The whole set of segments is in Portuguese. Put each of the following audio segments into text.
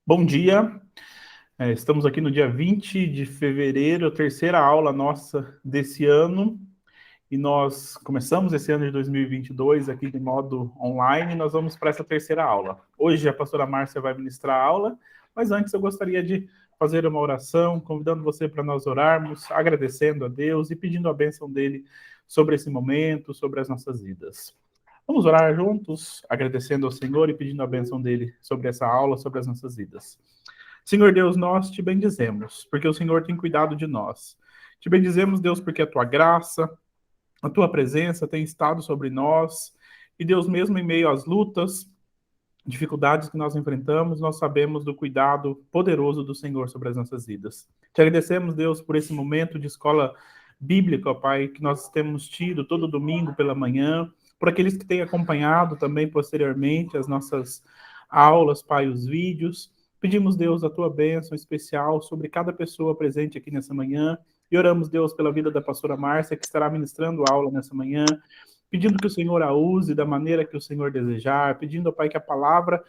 Bom dia, estamos aqui no dia 20 de fevereiro, a terceira aula nossa desse ano, e nós começamos esse ano de 2022 aqui de modo online, e nós vamos para essa terceira aula. Hoje a pastora Márcia vai ministrar a aula, mas antes eu gostaria de fazer uma oração, convidando você para nós orarmos, agradecendo a Deus e pedindo a bênção dele sobre esse momento, sobre as nossas vidas. Vamos orar juntos, agradecendo ao Senhor e pedindo a bênção dele sobre essa aula, sobre as nossas vidas. Senhor Deus, nós te bendizemos, porque o Senhor tem cuidado de nós. Te bendizemos, Deus, porque a tua graça, a tua presença tem estado sobre nós. E Deus, mesmo em meio às lutas, dificuldades que nós enfrentamos, nós sabemos do cuidado poderoso do Senhor sobre as nossas vidas. Te agradecemos, Deus, por esse momento de escola bíblica, ó Pai, que nós temos tido todo domingo pela manhã, por aqueles que têm acompanhado também posteriormente as nossas aulas, Pai, os vídeos. Pedimos, Deus, a tua bênção especial sobre cada pessoa presente aqui nessa manhã. E oramos, Deus, pela vida da pastora Márcia, que estará ministrando a aula nessa manhã, pedindo que o Senhor a use da maneira que o Senhor desejar, pedindo, ó Pai, que a palavra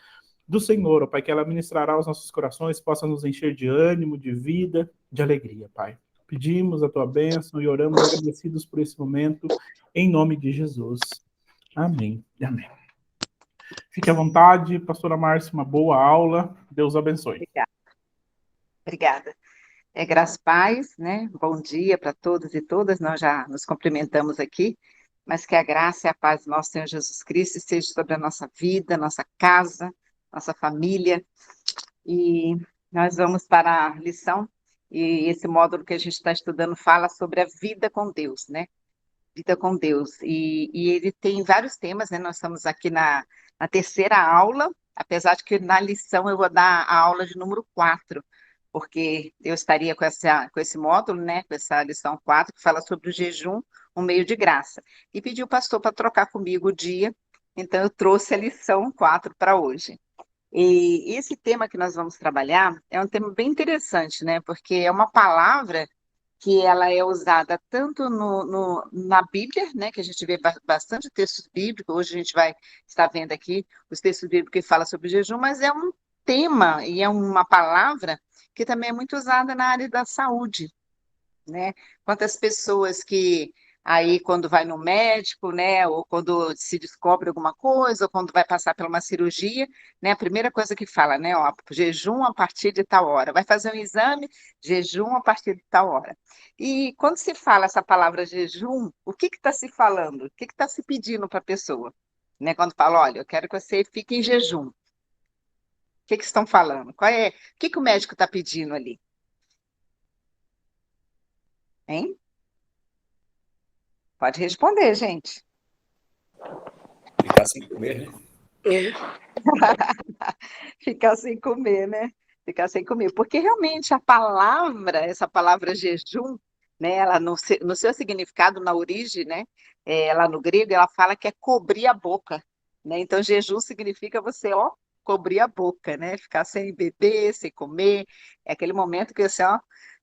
do Senhor, ó Pai, que ela ministrará aos nossos corações, possa nos encher de ânimo, de vida, de alegria, Pai. Pedimos a tua bênção e oramos agradecidos por esse momento, em nome de Jesus. Amém e amém. Fique à vontade, pastora Márcia, uma boa aula. Deus abençoe. Obrigada. Obrigada. Graças a paz, né? Bom dia para todos e todas. Nós já nos cumprimentamos aqui, mas que a graça e a paz do nosso Senhor Jesus Cristo esteja sobre a nossa vida, nossa casa, nossa família. E nós vamos para a lição, e esse módulo que a gente está estudando fala sobre a vida com Deus, né? Vida com Deus. E ele tem vários temas, né? Nós estamos aqui na terceira aula, apesar de que na lição eu vou dar a aula de número 4, porque eu estaria com esse módulo, né? Com essa lição 4 que fala sobre o jejum, um meio de graça. E pedi o pastor para trocar comigo o dia, então eu trouxe a lição 4 para hoje. E esse tema que nós vamos trabalhar é um tema bem interessante, né? Porque é uma palavra que ela é usada tanto na Bíblia, né, que a gente vê bastante textos bíblicos, hoje a gente vai estar vendo aqui os textos bíblicos que falam sobre jejum, mas é um tema e é uma palavra que também é muito usada na área da saúde, né? Quantas pessoas que aí quando vai no médico, né, ou quando se descobre alguma coisa, ou quando vai passar por uma cirurgia, né, a primeira coisa que fala, né, ó, jejum a partir de tal hora, vai fazer um exame, jejum a partir de tal hora. E quando se fala essa palavra jejum, o que está se falando? O que está se pedindo para a pessoa? Né, quando fala, olha, eu quero que você fique em jejum. O que estão falando? O que o médico está pedindo ali? Hein? Pode responder, gente. Ficar sem comer, né? Ficar sem comer, né? Ficar sem comer. Porque realmente a palavra, essa palavra jejum, né, ela no seu significado, na origem, né, lá no grego, ela fala que é cobrir a boca, né? Então, jejum significa você, ó, cobrir a boca, né? Ficar sem beber, sem comer. É aquele momento que você, ó,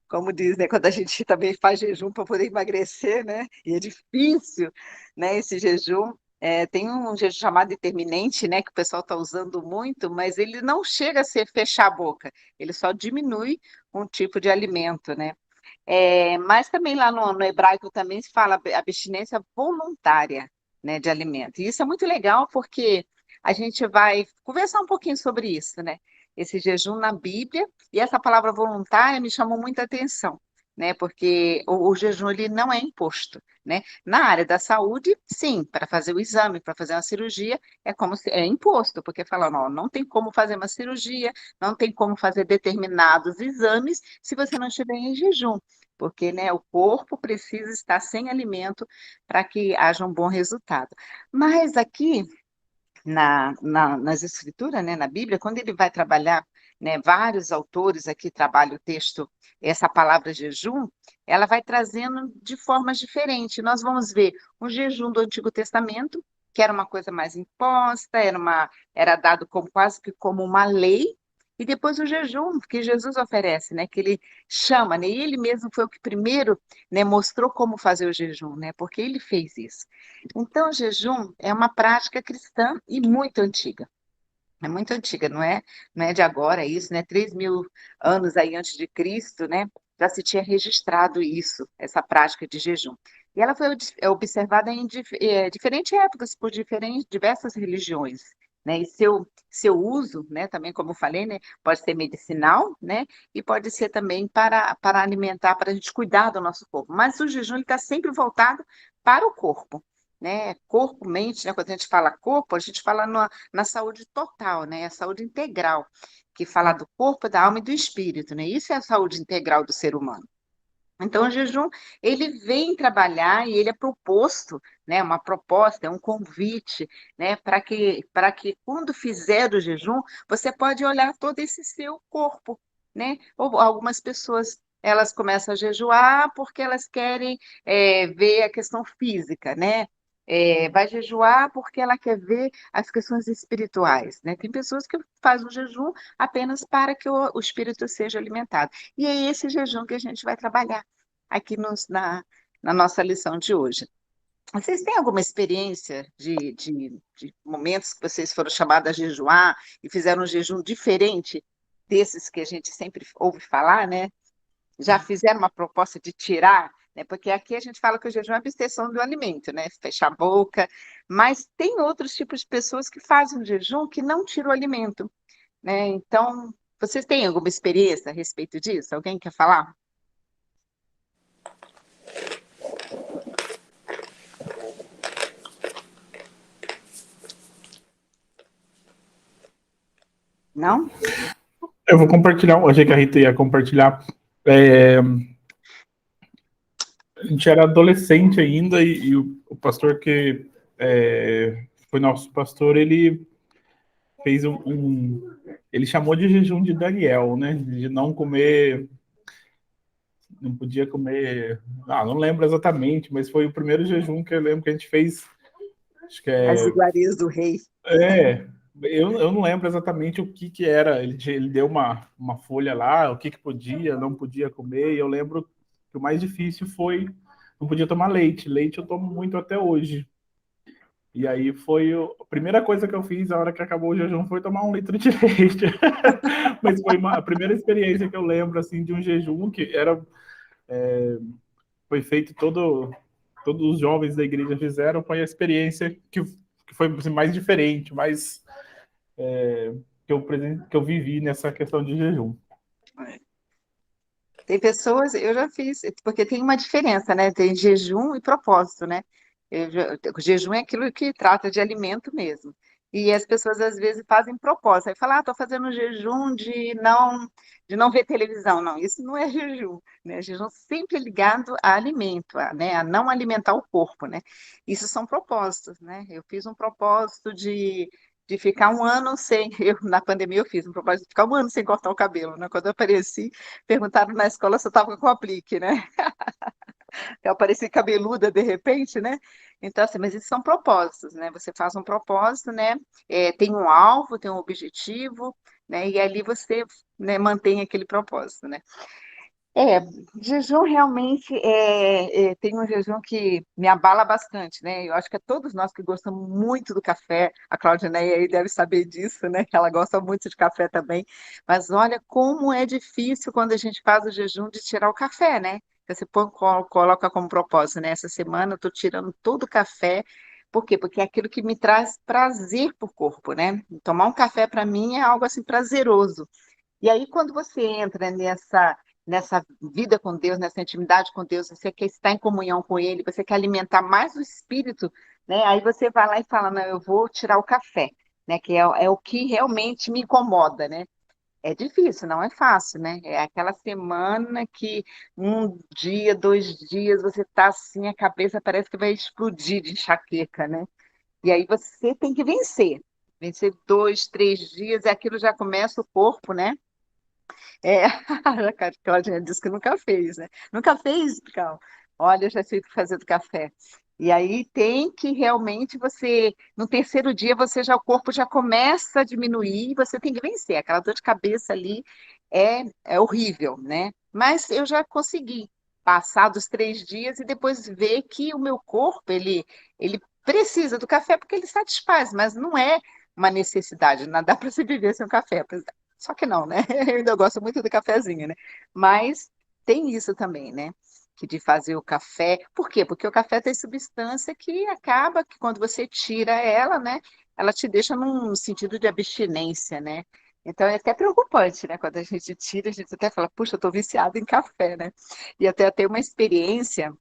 como diz, né, quando a gente também faz jejum para poder emagrecer, né? E é difícil, né, esse jejum. Tem um jejum chamado intermitente, né, que o pessoal está usando muito, mas ele não chega a ser fechar a boca, ele só diminui um tipo de alimento, né? Mas também lá no hebraico também se fala abstinência voluntária, né, de alimento. E isso é muito legal porque a gente vai conversar um pouquinho sobre isso, né? Esse jejum na Bíblia e essa palavra voluntária me chamou muita atenção, né? Porque o jejum ele não é imposto, né? Na área da saúde, sim, para fazer o exame, para fazer uma cirurgia, é como se é imposto, porque falando, ó, não tem como fazer uma cirurgia, não tem como fazer determinados exames se você não estiver em jejum, porque, né, o corpo precisa estar sem alimento para que haja um bom resultado. Mas aqui nas escrituras, né, na Bíblia, quando ele vai trabalhar, né, vários autores aqui trabalham o texto, essa palavra jejum, ela vai trazendo de formas diferentes. Nós vamos ver o jejum do Antigo Testamento, que era uma coisa mais imposta, era dado como, quase que como uma lei, e depois o jejum que Jesus oferece, né, que ele chama, né, e ele mesmo foi o que primeiro, né, mostrou como fazer o jejum, né, porque ele fez isso. Então, o jejum é uma prática cristã e muito antiga. É muito antiga, não é de agora isso, né? 3.000 anos aí antes de Cristo, né? Já se tinha registrado isso, essa prática de jejum. E ela foi observada em diferentes épocas por diversas religiões, né? E seu uso, né? Também, como eu falei, né? Pode ser medicinal, né? E pode ser também para alimentar, para a gente cuidar do nosso corpo. Mas o jejum está sempre voltado para o corpo, né? Corpo, mente, né? Quando a gente fala corpo, a gente fala na saúde total, né? A saúde integral, que fala do corpo, da alma e do espírito, né? Isso é a saúde integral do ser humano. Então, o jejum, ele vem trabalhar e ele é proposto, né? Uma proposta, é um convite, né? Para que quando fizer o jejum, você pode olhar todo esse seu corpo, né? Ou algumas pessoas, elas começam a jejuar porque elas querem ver a questão física, né? Vai jejuar porque ela quer ver as questões espirituais, né? Tem pessoas que fazem o jejum apenas para que o espírito seja alimentado. E é esse jejum que a gente vai trabalhar aqui na nossa lição de hoje. Vocês têm alguma experiência de momentos que vocês foram chamados a jejuar e fizeram um jejum diferente desses que a gente sempre ouve falar, né? Já fizeram uma proposta de tirar, né? Porque aqui a gente fala que o jejum é abstenção do alimento, né? Fechar a boca, mas tem outros tipos de pessoas que fazem o jejum que não tiram o alimento, né? Então, vocês têm alguma experiência a respeito disso? Alguém quer falar? Não? Eu vou compartilhar, eu achei que a Rita ia compartilhar. É, a gente era adolescente ainda e o pastor que foi nosso pastor, ele fez ele chamou de jejum de Daniel, né? De não comer, não podia comer, não lembro exatamente, mas foi o primeiro jejum que eu lembro que a gente fez. Acho que As iguarias do rei. é eu não lembro exatamente o que era. Ele deu uma folha lá, o que podia, não podia comer, e eu lembro que o mais difícil foi não podia tomar leite. Leite eu tomo muito até hoje. E aí foi a primeira coisa que eu fiz na hora que acabou o jejum foi tomar 1 litro de leite. Mas foi a primeira experiência que eu lembro assim de um jejum que foi feito todos os jovens da igreja fizeram, foi a experiência que foi assim, mais diferente, mais que eu vivi nessa questão de jejum. Tem pessoas, eu já fiz, porque tem uma diferença, né? Tem jejum e propósito, né? O jejum é aquilo que trata de alimento mesmo. E as pessoas às vezes fazem propósito. Aí falam, estou fazendo um jejum de não ver televisão. Não, isso não é jejum, né? Jejum sempre ligado a alimento, né? A não alimentar o corpo, né? Isso são propósitos, né? Eu fiz um propósito de ficar um ano sem. Na pandemia, eu fiz um propósito de ficar um ano sem cortar o cabelo, né? Quando eu apareci, perguntaram na escola se eu estava com aplique, né? Eu apareci cabeluda de repente, né? Então, assim, mas isso são propósitos, né? Você faz um propósito, né? Tem um alvo, tem um objetivo, né? E ali você, né, mantém aquele propósito, né? É, jejum realmente tem um jejum que me abala bastante, né? Eu acho que é todos nós que gostamos muito do café, a Claudineia aí deve saber disso, né? Ela gosta muito de café também. Mas olha como é difícil quando a gente faz o jejum de tirar o café, né? Você coloca como propósito, né? Essa semana eu estou tirando todo o café. Por quê? Porque é aquilo que me traz prazer para o corpo, né? Tomar um café para mim é algo assim prazeroso. E aí, quando você entra nessa vida com Deus, nessa intimidade com Deus, você quer estar em comunhão com Ele, você quer alimentar mais o espírito, né? Aí você vai lá e fala, não, eu vou tirar o café, né? Que é o que realmente me incomoda, né? É difícil, não é fácil, né? É aquela semana que um dia, 2 dias, você tá assim, a cabeça parece que vai explodir de enxaqueca, né? E aí você tem que vencer. Vencer 2, 3 dias, e aquilo já começa o corpo, né? É, a Claudinha disse que nunca fez, né? Nunca fez, Cal. Olha, eu já sei fazer do café. E aí tem que realmente você, no terceiro dia, o corpo já começa a diminuir e você tem que vencer. Aquela dor de cabeça ali é horrível, né? Mas eu já consegui passar dos 3 dias e depois ver que o meu corpo, ele precisa do café porque ele satisfaz, mas não é uma necessidade, não dá para se viver sem o café. Só que não, né? Eu ainda gosto muito do cafezinho, né? Mas tem isso também, né? Que de fazer o café. Por quê? Porque o café tem substância que acaba que quando você tira ela, né? Ela te deixa num sentido de abstinência, né? Então é até preocupante, né? Quando a gente tira, a gente até fala, puxa, eu tô viciada em café, né? E até tem uma experiência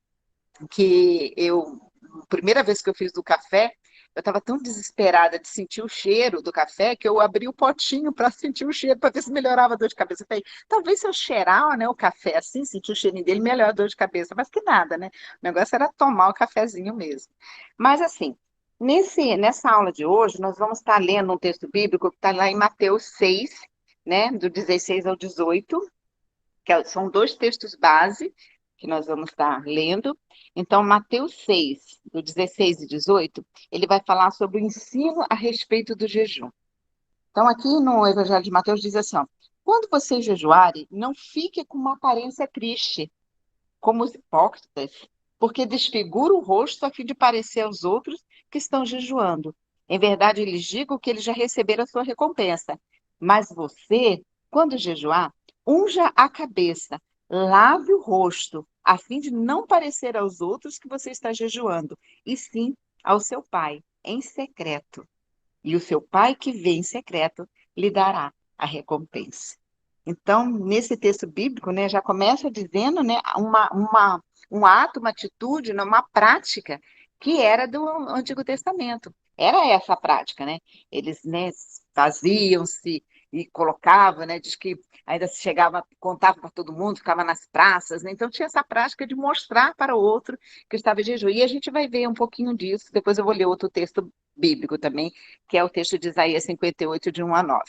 que primeira vez que eu fiz do café, eu estava tão desesperada de sentir o cheiro do café que eu abri o potinho para sentir o cheiro, para ver se melhorava a dor de cabeça. Eu falei, talvez se eu cheirar, né, o café assim, sentir o cheirinho dele, melhora a dor de cabeça. Mas que nada, né? O negócio era tomar o cafezinho mesmo. Mas assim, nessa aula de hoje, nós vamos estar lendo um texto bíblico que está lá em Mateus 6, né, do 16 ao 18, são dois textos base que nós vamos estar lendo. Então, Mateus 6, do 16 e 18, ele vai falar sobre o ensino a respeito do jejum. Então, aqui no Evangelho de Mateus diz assim, ó, quando vocês jejuarem, não fique com uma aparência triste, como os hipócritas, porque desfigura o rosto a fim de parecer aos outros que estão jejuando. Em verdade, eu lhes digo que eles já receberam a sua recompensa. Mas você, quando jejuar, unja a cabeça, lave o rosto, a fim de não parecer aos outros que você está jejuando, e sim ao seu pai, em secreto. E o seu pai que vê em secreto lhe dará a recompensa. Então, nesse texto bíblico, né, já começa dizendo, né, um ato, uma atitude, né, uma prática que era do Antigo Testamento. Era essa a prática, né? Eles, né, faziam-se e colocavam, né, diz que ainda se chegava, contava para todo mundo, ficava nas praças, né? Então tinha essa prática de mostrar para o outro que estava em jejum. E a gente vai ver um pouquinho disso, depois eu vou ler outro texto bíblico também, que é o texto de Isaías 58, de 1 a 9.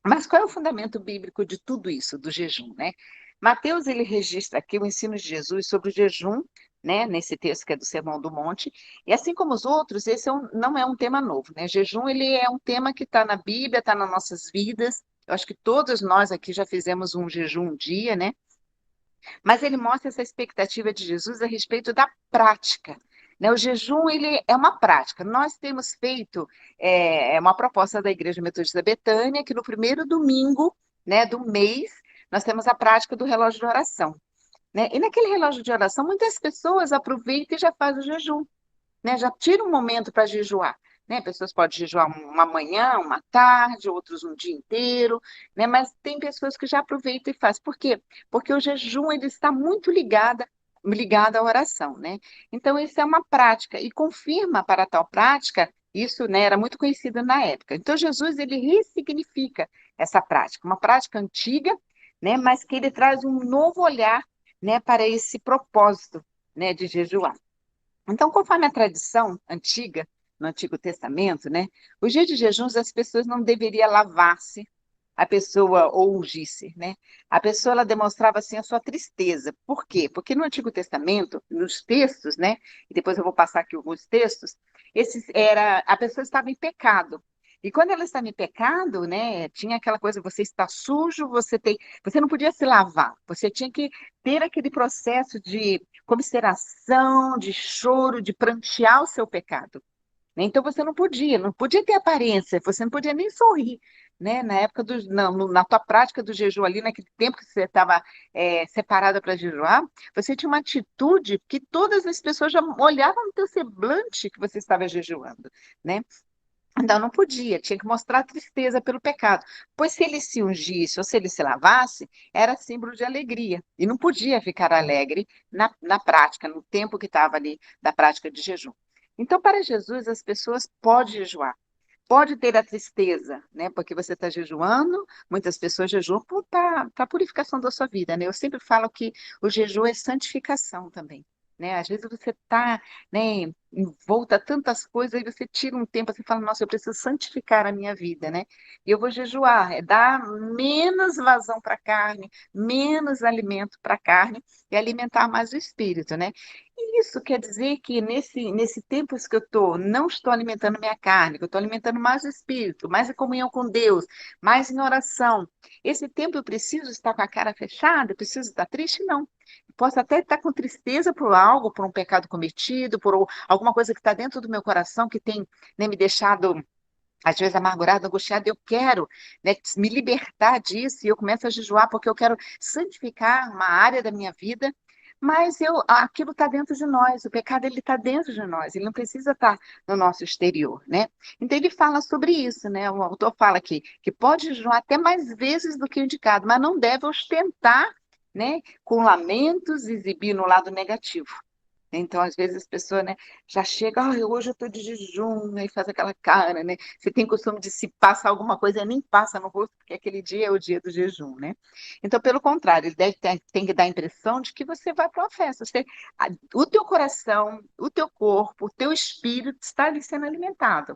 Mas qual é o fundamento bíblico de tudo isso, do jejum, né? Mateus, ele registra aqui o ensino de Jesus sobre o jejum, né, nesse texto que é do Sermão do Monte, e assim como os outros, esse não é um tema novo, né? Jejum, ele é um tema que está na Bíblia, está nas nossas vidas, eu acho que todos nós aqui já fizemos um jejum um dia, né? Mas ele mostra essa expectativa de Jesus a respeito da prática, né? O jejum, ele é uma prática. Nós temos feito uma proposta da Igreja Metodista Betânia, que no primeiro domingo, né, do mês, nós temos a prática do relógio de oração, né? E naquele relógio de oração, muitas pessoas aproveitam e já fazem o jejum, né? Já tira um momento para jejuar, né? Pessoas podem jejuar uma manhã, uma tarde, outros um dia inteiro, né? Mas tem pessoas que já aproveitam e fazem. Por quê? Porque o jejum ele está muito ligado à oração, né? Então isso é uma prática e confirma para tal prática isso, né, era muito conhecido na época. Então Jesus ele ressignifica essa prática, uma prática antiga, né, mas que ele traz um novo olhar, né, para esse propósito, né, de jejuar. Então, conforme a tradição antiga, no Antigo Testamento, né, os dias de jejuns as pessoas não deveriam lavar-se, a pessoa ou ungir-se, né? A pessoa ela demonstrava assim a sua tristeza. Por quê? Porque no Antigo Testamento, nos textos, né, e depois eu vou passar aqui alguns textos, a pessoa estava em pecado. E quando ela estava em pecado, né, tinha aquela coisa, você está sujo, você não podia se lavar, você tinha que ter aquele processo de comiseração, de choro, de prantear o seu pecado. Então você não podia ter aparência, você não podia nem sorrir, né? Na época na tua prática do jejum ali, naquele tempo que você estava separada para jejuar, você tinha uma atitude que todas as pessoas já olhavam no teu semblante que você estava jejuando, né? Então não podia, tinha que mostrar tristeza pelo pecado. Pois se ele se ungisse ou se ele se lavasse, era símbolo de alegria. E não podia ficar alegre na prática, no tempo que estava ali da prática de jejum. Então, para Jesus, as pessoas podem jejuar. Pode ter a tristeza, né? Porque você está jejuando, muitas pessoas jejuam para a purificação da sua vida, né? Eu sempre falo que o jejum é santificação também, né? Às vezes você está, né, envolta a tantas coisas, e você tira um tempo assim e fala, nossa, eu preciso santificar a minha vida, né? E eu vou jejuar, é dar menos vazão para a carne, menos alimento para a carne e alimentar mais o espírito, né? E isso quer dizer que nesse tempo que não estou alimentando minha carne, que eu estou alimentando mais o espírito, mais em comunhão com Deus, mais em oração. Esse tempo eu preciso estar com a cara fechada, eu preciso estar triste? Não. Posso até estar com tristeza por algo, por um pecado cometido, por alguma coisa que está dentro do meu coração que tem, né, me deixado às vezes amargurada, angustiada, eu quero, né, me libertar disso, e eu começo a jejuar porque eu quero santificar uma área da minha vida, mas aquilo está dentro de nós, o pecado ele está dentro de nós, ele não precisa estar no nosso exterior, né? Então ele fala sobre isso, né? O autor fala aqui que pode jejuar até mais vezes do que o indicado, mas não deve ostentar, né, com lamentos, exibir no lado negativo. Então, às vezes, as pessoas, né, já chegam, hoje eu estou de jejum, aí faz aquela cara, né? Você tem costume de se passar alguma coisa, nem passa no rosto, porque aquele dia é o dia do jejum, né? Então, pelo contrário, ele tem que dar a impressão de que você vai para uma festa. O teu coração, o teu corpo, o teu espírito está ali sendo alimentado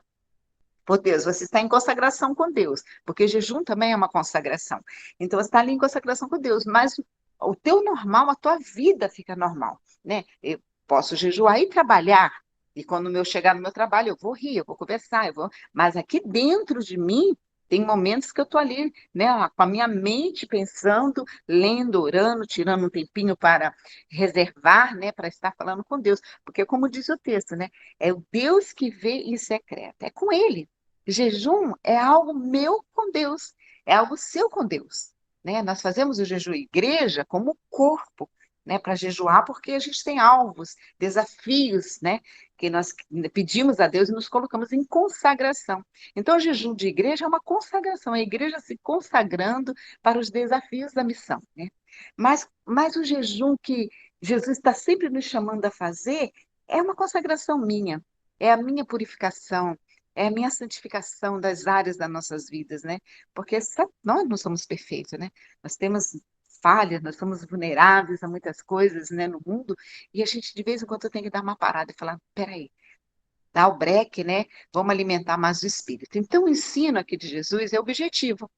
por Deus. Você está em consagração com Deus, porque jejum também é uma consagração. Então, você está ali em consagração com Deus, mas o teu normal, a tua vida fica normal, né? Eu posso jejuar e trabalhar, e quando eu chegar no meu trabalho, eu vou rir, eu vou conversar, mas aqui dentro de mim, tem momentos que eu estou ali, né, com a minha mente pensando, lendo, orando, tirando um tempinho para reservar, né, para estar falando com Deus. Porque, como diz o texto, né, é o Deus que vê em secreto, é com Ele. Jejum é algo meu com Deus, é algo seu com Deus, né? Nós fazemos o jejum igreja como corpo, né, para jejuar, porque a gente tem alvos, desafios, né, que nós pedimos a Deus e nos colocamos em consagração. Então, o jejum de igreja é uma consagração, a igreja se consagrando para os desafios da missão, né? Mas o jejum que Jesus está sempre nos chamando a fazer é uma consagração minha, é a minha purificação, é a minha santificação das áreas das nossas vidas, né? Porque nós não somos perfeitos, né? Nós temos falhas, nós somos vulneráveis a muitas coisas, né, no mundo, e a gente de vez em quando tem que dar uma parada e falar, peraí, dá o breque, né? Vamos alimentar mais o espírito. Então, o ensino aqui de Jesus é objetivo.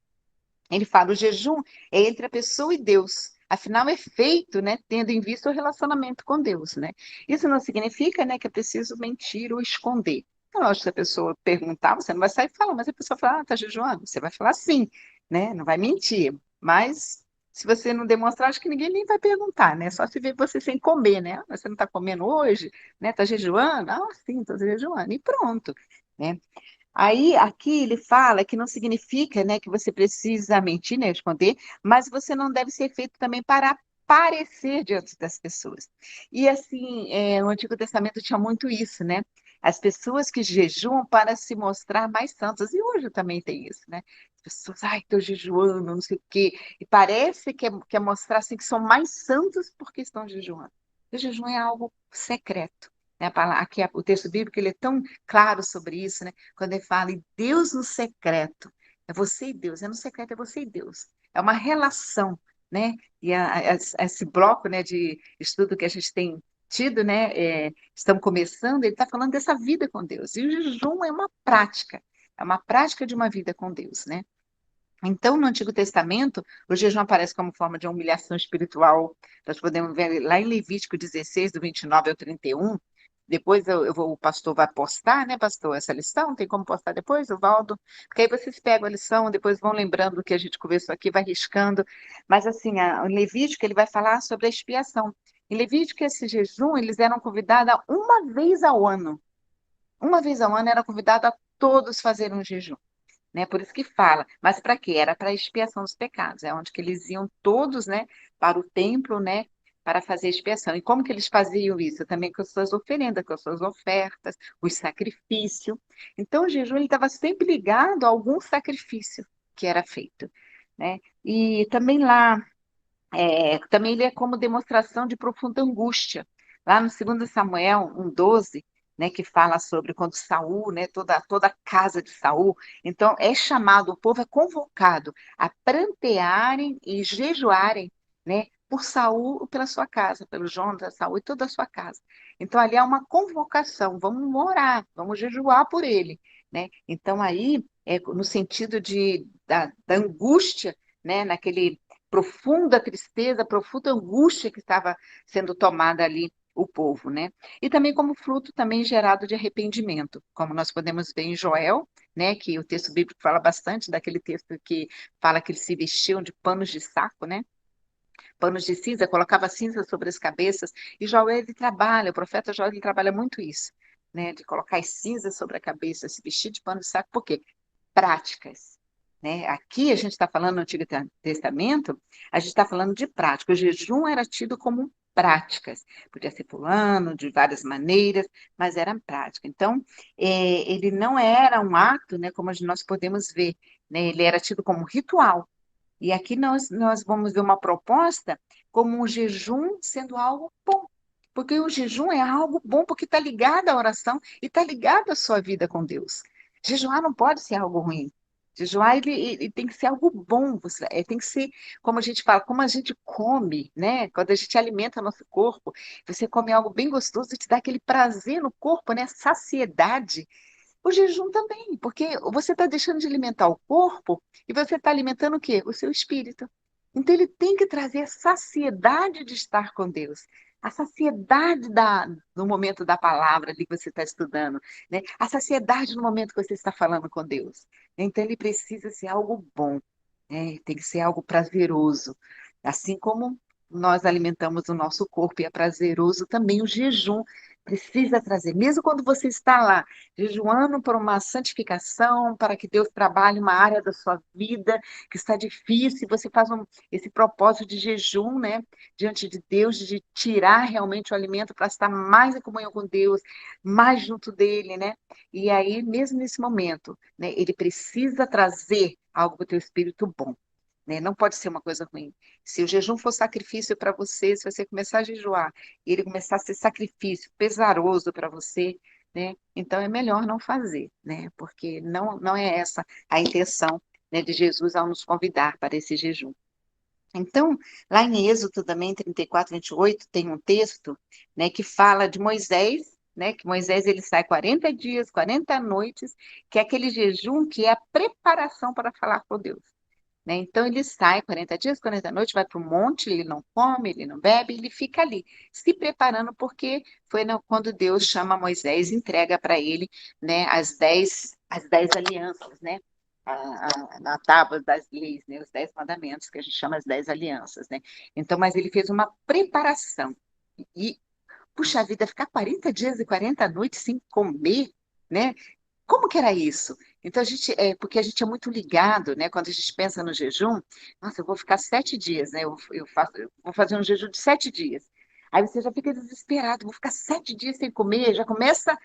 Ele fala, o jejum é entre a pessoa e Deus. Afinal, é feito, né, tendo em vista o relacionamento com Deus, né? Isso não significa, né, que é preciso mentir ou esconder. Então, lógico, se a pessoa perguntar, você não vai sair e falar, mas a pessoa fala, tá jejuando? Você vai falar sim, né? Não vai mentir. Mas se você não demonstrar, acho que ninguém nem vai perguntar, né? Só se ver você sem comer, né? Ah, você não está comendo hoje, né? Tá jejuando? Ah, sim, estou jejuando. E pronto, né? Aí, aqui ele fala que não significa, né, que você precisa mentir, né, esconder, mas você não deve ser feito também para aparecer diante das pessoas. E assim, no Antigo Testamento tinha muito isso, né? As pessoas que jejuam para se mostrar mais santas. E hoje também tem isso, né? As pessoas, ai, estou jejuando, não sei o quê. E parece que é mostrar assim, que são mais santos porque estão jejuando. O jejum é algo secreto. Né? Aqui o texto bíblico ele é tão claro sobre isso, né? Quando ele fala em Deus no secreto, é você e Deus, é no secreto, é você e Deus. É uma relação, né? E esse bloco, né, de estudo que a gente tem tido, né, estamos começando, ele está falando dessa vida com Deus. E o jejum é uma prática de uma vida com Deus, né? Então, no Antigo Testamento, o jejum aparece como forma de humilhação espiritual. Nós podemos ver lá em Levítico 16, do 29 ao 31. Depois o pastor vai postar, né, pastor, essa lição? Tem como postar depois, o Valdo? Porque aí vocês pegam a lição, depois vão lembrando do que a gente conversou aqui, vai riscando. Mas, assim, o Levítico, ele vai falar sobre a expiação. Em Levítico, esse jejum, eles eram convidados uma vez ao ano. Uma vez ao ano era convidado a todos fazerem um jejum, né? Por isso que fala. Mas para quê? Era para a expiação dos pecados. É onde que eles iam todos, né, para o templo, né, para fazer expiação. E como que eles faziam isso? Também com as suas oferendas, com as suas ofertas, os sacrifícios. Então, o jejum ele estava sempre ligado a algum sacrifício que era feito, né? E também lá, também ele é como demonstração de profunda angústia. Lá no 2 Samuel 1:12, né, que fala sobre quando Saul, né, toda a casa de Saul, então é chamado, o povo é convocado a prantearem e jejuarem, né, por Saul e pela sua casa, pelo Jonas, Saul e toda a sua casa. Então ali há uma convocação, vamos orar, vamos jejuar por ele, né? Então aí é no sentido da angústia, né, naquele profunda tristeza, profunda angústia que estava sendo tomada ali o povo, né? E também como fruto também gerado de arrependimento, como nós podemos ver em Joel, né, que o texto bíblico fala bastante daquele texto que fala que eles se vestiam de panos de saco, né? Panos de cinza, colocava cinza sobre as cabeças, e Joel ele trabalha, o profeta Joel ele trabalha muito isso, né, de colocar as cinzas sobre a cabeça, se vestir de pano de saco, por quê? práticas, né? Aqui a gente está falando no Antigo Testamento, a gente está falando de prática. O jejum era tido como práticas, podia ser fulano, de várias maneiras, mas era prática. Então, ele não era um ato, né, como nós podemos ver, né? Ele era tido como ritual. E aqui nós vamos ver uma proposta como um jejum sendo algo bom. Porque o jejum é algo bom, porque está ligado à oração e está ligado à sua vida com Deus. Jejuar não pode ser algo ruim. Jejuar, ele tem que ser algo bom. Tem que ser, como a gente fala, como a gente come, né? Quando a gente alimenta nosso corpo, você come algo bem gostoso e te dá aquele prazer no corpo, né? Saciedade. O jejum também, porque você está deixando de alimentar o corpo e você está alimentando o quê? O seu espírito. Então ele tem que trazer a saciedade de estar com Deus, a saciedade no momento da palavra ali que você está estudando, né? A saciedade no momento que você está falando com Deus. Então ele precisa ser algo bom, né? Tem que ser algo prazeroso. Assim como nós alimentamos o nosso corpo e é prazeroso também o jejum. Precisa trazer, mesmo quando você está lá jejuando por uma santificação, para que Deus trabalhe uma área da sua vida que está difícil, você faz esse propósito de jejum, né, diante de Deus, de tirar realmente o alimento para estar mais em comunhão com Deus, mais junto dele, né? E aí, mesmo nesse momento, né, ele precisa trazer algo para o teu espírito bom. Né? Não pode ser uma coisa ruim. Se o jejum for sacrifício para você, se você começar a jejuar e ele começar a ser sacrifício pesaroso para você, né? Então é melhor não fazer, né? Porque não é essa a intenção, né, de Jesus ao nos convidar para esse jejum. Então, lá em Êxodo também, 34, 28, tem um texto, né, que fala de Moisés, né, que Moisés ele sai 40 dias, 40 noites, que é aquele jejum que é a preparação para falar com Deus. Né? Então ele sai 40 dias, 40 noites, vai para o monte, ele não come, ele não bebe, ele fica ali, se preparando, porque foi quando Deus chama Moisés e entrega para ele, né, as dez alianças, né? Na tábua das leis, né, os 10 mandamentos, que a gente chama as 10 alianças, né? Então, mas ele fez uma preparação. E, puxa vida, ficar 40 dias e 40 noites sem comer, né? Como que era isso? Então, porque a gente é muito ligado, né? Quando a gente pensa no jejum, nossa, eu vou ficar 7 dias, né? Eu vou fazer um jejum de 7 dias. Aí você já fica desesperado, vou ficar 7 dias sem comer, já começa.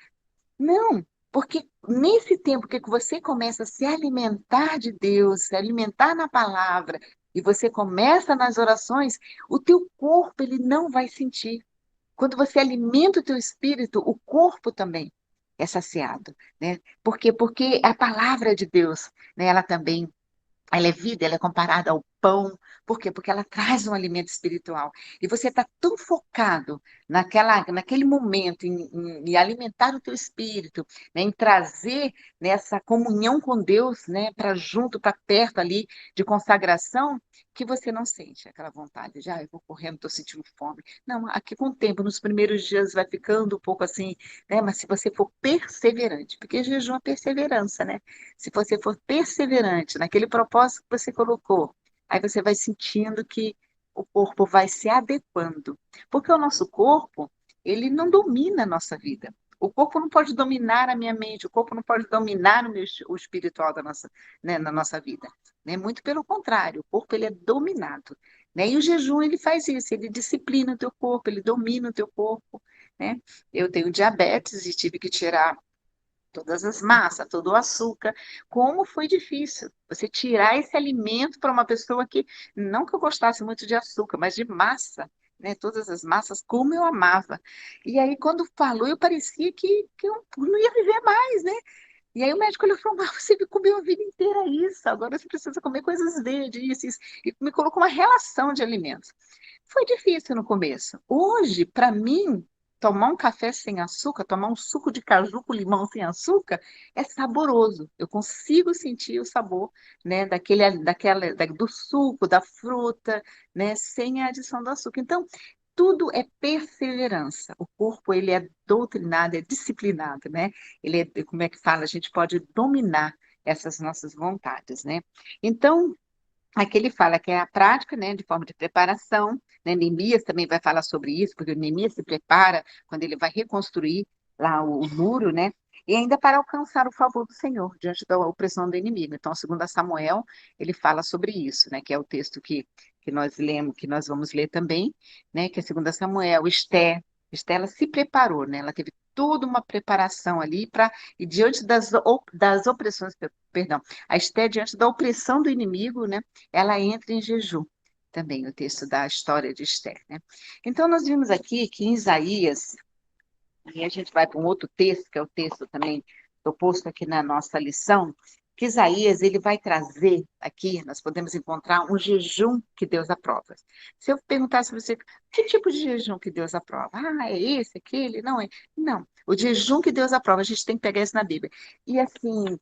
Não, porque nesse tempo que você começa a se alimentar de Deus, se alimentar na palavra, e você começa nas orações, o teu corpo ele não vai sentir. Quando você alimenta o teu espírito, o corpo também é saciado, né? Por quê? Porque a palavra de Deus, né, ela também ela é vida, ela é comparada ao pão. Por quê? Porque ela traz um alimento espiritual. E você está tão focado naquele momento, em alimentar o teu espírito, né, em trazer nessa comunhão com Deus, né, para junto, para perto ali, de consagração, que você não sente aquela vontade de, eu vou correndo, estou sentindo fome. Não, aqui com o tempo, nos primeiros dias vai ficando um pouco assim, né, mas se você for perseverante, porque jejum é perseverança, né? Se você for perseverante naquele propósito que você colocou, aí você vai sentindo que o corpo vai se adequando. Porque o nosso corpo, ele não domina a nossa vida. O corpo não pode dominar a minha mente, o corpo não pode dominar o espiritual né, na nossa vida. Né? Muito pelo contrário, o corpo ele é dominado. Né? E o jejum ele faz isso, ele disciplina o teu corpo, ele domina o teu corpo. Né? Eu tenho diabetes e tive que tirar todas as massas, todo o açúcar. Como foi difícil você tirar esse alimento para uma pessoa que, não que eu gostasse muito de açúcar, mas de massa, né? Todas as massas, como eu amava. E aí, quando falou, eu parecia que eu não ia viver mais, né? E aí o médico olhou e falou, mas você comeu a vida inteira isso, agora você precisa comer coisas verdes, isso. E me colocou uma relação de alimentos. Foi difícil no começo. Hoje, para mim, tomar um café sem açúcar, tomar um suco de caju com limão sem açúcar, é saboroso. Eu consigo sentir o sabor, né, do suco, da fruta, né, sem a adição do açúcar. Então, tudo é perseverança. O corpo, ele é doutrinado, é disciplinado, né? Ele é, como é que fala? A gente pode dominar essas nossas vontades, né? Então, aqui ele fala que é a prática, né, de forma de preparação, né? Neemias também vai falar sobre isso, porque o Neemias se prepara quando ele vai reconstruir lá o muro, né? e ainda para alcançar o favor do Senhor diante da opressão do inimigo. Então, segundo Samuel, ele fala sobre isso, né, que é o texto que nós lemos, que nós vamos ler também, né, que é segundo Samuel. Esther, ela se preparou, né, ela teve toda uma preparação ali para, e diante das opressões, perdão, a Esther, diante da opressão do inimigo, né, ela entra em jejum. Também o texto da história de Esther, né? Então, nós vimos aqui que em Isaías, e a gente vai para um outro texto, que é o texto também proposto aqui na nossa lição, que Isaías, ele vai trazer aqui, nós podemos encontrar um jejum que Deus aprova. Se eu perguntasse para você, que tipo de jejum que Deus aprova? Ah, é esse, aquele? Não, é. Não, o jejum que Deus aprova, a gente tem que pegar isso na Bíblia. E assim,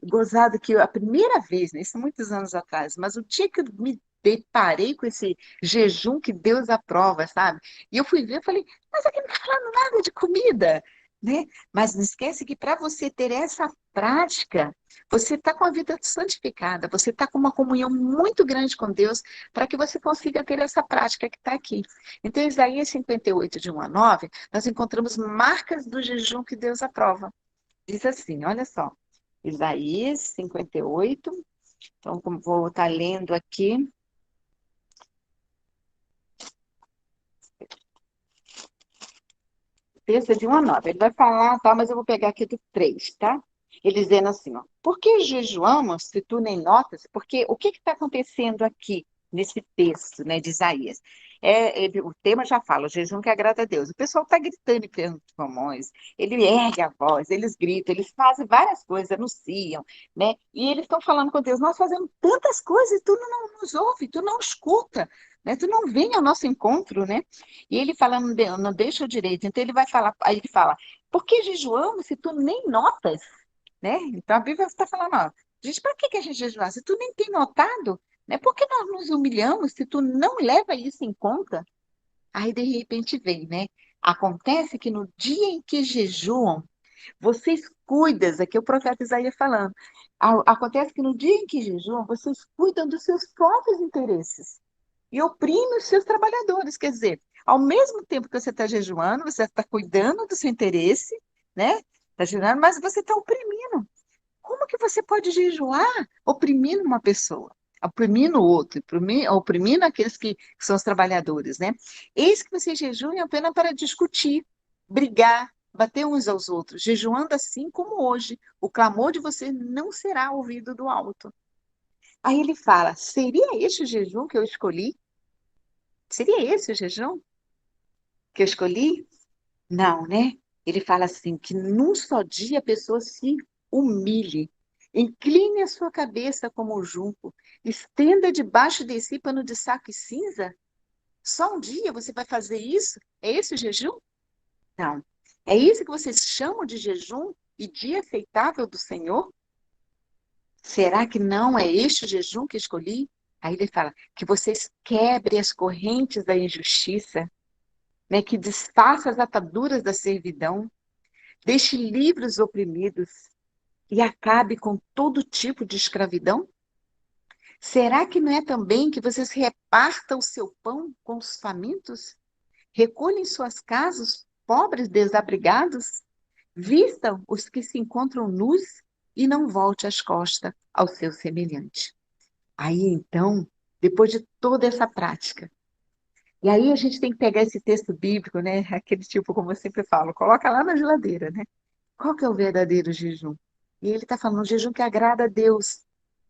gozado que a primeira vez, né, isso muitos anos atrás, mas o dia que eu me deparei com esse jejum que Deus aprova, sabe? E eu fui ver, eu falei, mas aqui não está falando nada de comida, né? Mas não esquece que para você ter essa prática, você está com a vida santificada, você está com uma comunhão muito grande com Deus, para que você consiga ter essa prática que está aqui. Então, em Isaías 58, de 1 a 9, nós encontramos marcas do jejum que Deus aprova. Diz assim, olha só, Isaías 58, então, como vou estar lendo aqui, texto de 1 a 9. Ele vai falar, tá, mas eu vou pegar aqui do 3, tá? Ele dizendo assim, ó, por que jejuamos se tu nem notas? Porque o que está acontecendo aqui nesse texto, né, de Isaías? O tema já fala, o jejum que agrada a Deus. O pessoal está gritando em pulmões, ele ergue a voz, eles gritam, eles fazem várias coisas, anunciam, né? E eles estão falando com Deus, nós fazemos tantas coisas e tu não nos ouve, tu não escuta, né? Tu não vem ao nosso encontro, né? E ele fala, não deixa o direito. Então ele vai falar, aí ele fala, por que jejuamos se tu nem notas? Né? Então a Bíblia está falando, ó, gente, para que a gente jejuar? Se tu nem tem notado, né? Por que nós nos humilhamos se tu não leva isso em conta? Aí de repente vem, né? Acontece que no dia em que jejuam, vocês cuidam, aqui é o profeta Isaías falando, acontece que no dia em que jejuam, vocês cuidam dos seus próprios interesses e oprime os seus trabalhadores. Quer dizer, ao mesmo tempo que você está jejuando, você está cuidando do seu interesse, né? Está jejuando, mas você está oprimindo. Como que você pode jejuar oprimindo uma pessoa? Oprimindo o outro, oprimindo aqueles que são os trabalhadores, né? Eis que vocês jejuam apenas para discutir, brigar, bater uns aos outros, jejuando assim como hoje. O clamor de vocês não será ouvido do alto. Aí ele fala: seria este o jejum que eu escolhi? Seria esse o jejum que eu escolhi? Não, né? Ele fala assim, que num só dia a pessoa se humilhe, incline a sua cabeça como o junco, estenda debaixo de si pano de saco e cinza. Só um dia você vai fazer isso? É esse o jejum? Não. É isso que vocês chamam de jejum e dia aceitável do Senhor? Será que não é este o jejum que escolhi? Aí ele fala que vocês quebrem as correntes da injustiça, né, que desfaça as ataduras da servidão, deixe livres os oprimidos e acabe com todo tipo de escravidão? Será que não é também que vocês repartam o seu pão com os famintos? Recolhem em suas casas os pobres desabrigados? Vistam os que se encontram nus e não volte as costas ao seu semelhante. Aí então, depois de toda essa prática, e aí a gente tem que pegar esse texto bíblico, né? Aquele tipo, como eu sempre falo, coloca lá na geladeira, né? Qual que é o verdadeiro jejum? E ele está falando, um jejum que agrada a Deus.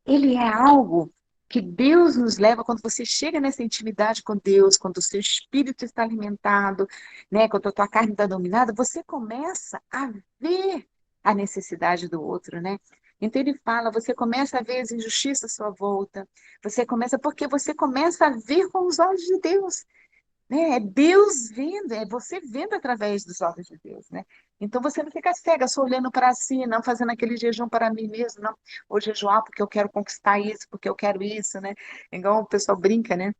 Ele é algo que Deus nos leva quando você chega nessa intimidade com Deus, quando o seu espírito está alimentado, né? Quando a tua carne está dominada, você começa a ver a necessidade do outro, né? Então ele fala, você começa a ver as injustiças à sua volta, porque você começa a ver com os olhos de Deus, né? É Deus vendo, é você vendo através dos olhos de Deus, né? Então você não fica cega, só olhando para si, não fazendo aquele jejum para mim mesmo, não. Ou jejuar porque eu quero conquistar isso, porque eu quero isso, né? Igual o pessoal brinca, né?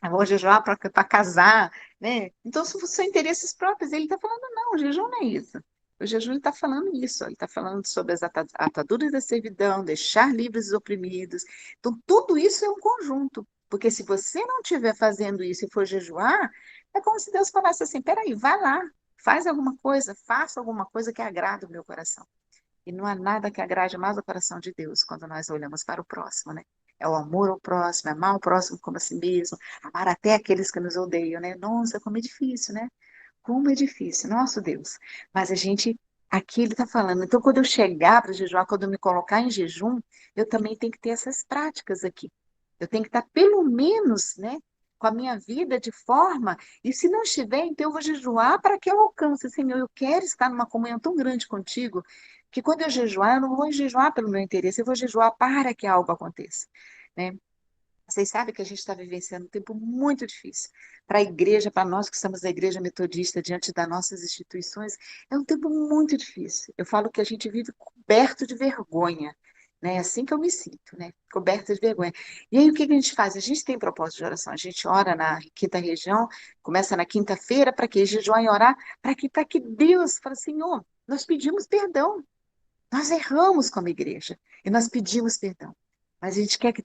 Eu vou jejuar para casar, né? Então são interesses próprios. Ele está falando, não, o jejum não é isso. O jejum está falando isso, ele está falando sobre as ataduras da servidão, deixar livres os oprimidos. Então, tudo isso é um conjunto. Porque se você não estiver fazendo isso e for jejuar, é como se Deus falasse assim: peraí, vai lá, faz alguma coisa, faça alguma coisa que agrade o meu coração. E não há nada que agrade mais o coração de Deus quando nós olhamos para o próximo, né? É o amor ao próximo, é amar o próximo como a si mesmo, amar até aqueles que nos odeiam, né? Nossa, como é difícil, né? Como é difícil, nosso Deus. Mas a gente, aqui ele está falando, então quando eu chegar para jejuar, quando eu me colocar em jejum, eu também tenho que ter essas práticas aqui. Eu tenho que estar pelo menos, né, com a minha vida de forma, e se não estiver, então eu vou jejuar para que eu alcance, Senhor, eu quero estar numa comunhão tão grande contigo, que quando eu jejuar, eu não vou jejuar pelo meu interesse, eu vou jejuar para que algo aconteça, né? Vocês sabem que a gente está vivenciando um tempo muito difícil. Para a igreja, para nós que somos da igreja metodista, diante das nossas instituições, é um tempo muito difícil. Eu falo que a gente vive coberto de vergonha, né? É assim que eu me sinto, né? Coberto de vergonha. E aí, o que que a gente faz? A gente tem propósito de oração. A gente ora na quinta região, começa na quinta-feira, para quê? Jejuar e orar, para que Deus fale, Senhor, nós pedimos perdão. Nós erramos como igreja e nós pedimos perdão. Mas a gente quer que